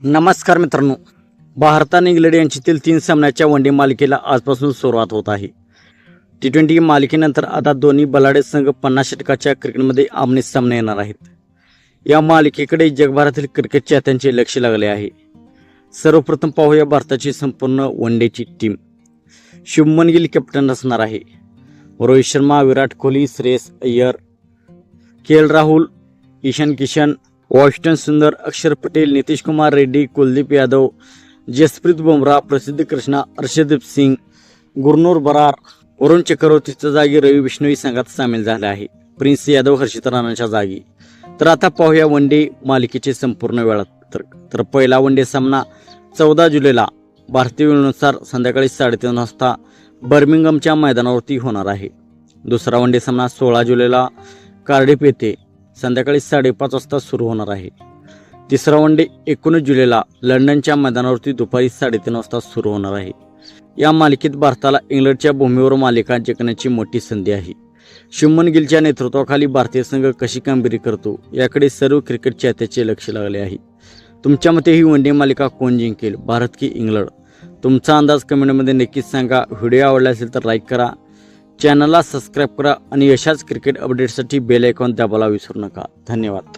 नमस्कार मित्रांनो, भारत आणि इंग्लंड यांच्यातील 3 सामन्याच्या वनडे मालिकेला आजपासून सुरुवात होत आहे। टी20 मालिकेनंतर आता दोन्ही बलाढ्य संघ 50 षटकाच्या क्रिकेटमध्ये आमने सामने येणार आहेत। या मालिकेकडे जगभरातील क्रिकेट चाहत्यांचे लक्ष लागले आहे। सर्वप्रथम पाहूया भारताची संपूर्ण वनडेची टीम। शुभमन गिल कॅप्टन असणार आहे। रोहित शर्मा, विराट कोहली, श्रेयस अय्यर, के राहुल, ईशान किशन, वॉशिंग्टन सुंदर, अक्षर पटेल, नीतीश कुमार रेड्डी, कुलदीप यादव, जसप्रीत बुमराह, प्रसिद्ध कृष्णा, अर्षदीप सिंग, गुरनूर बरार, वरुण चक्रवर्तीच्या जागी रवी बिश्नोई संघात सामील झाले आहे। प्रिन्स यादव हर्षित राणाच्या जागी। तर आता पाहूया वनडे मालिकेचे संपूर्ण वेळापत्रक। तर पहिला वनडे सामना 14 जुलैला भारतीय वेळेनुसार संध्याकाळी 3:30 वाजता बर्मिंगहमच्या मैदानावरती होणार आहे। दुसरा वनडे सामना 16 जुलैला कार्डिफ येथे संध्याकाळी 5:30 वाजता सुरू होणार आहे। तिसरा वनडे 19 जुलैला लंडनच्या मैदानावरती दुपारी 3:30 वाजता सुरू होणार आहे। या मालिकेत भारताला इंग्लंडच्या भूमीवर मालिका जिंकण्याची मोठी संधी आहे। शुभमन गिलच्या नेतृत्वाखाली भारतीय संघ कशी कामगिरी करतो याकडे सर्व क्रिकेट चाहत्याचे लक्ष लागले आहे। तुमच्या मते ही वनडे मालिका कोण जिंकेल, भारत की इंग्लंड? तुमचा अंदाज कमेंटमध्ये नक्कीच सांगा। व्हिडिओ आवडला असेल तर लाईक करा, चॅनलला सबस्क्राईब करा आणि अशाच क्रिकेट अपडेट्ससाठी बेल आयकॉन दाबायला विसरू नका। धन्यवाद।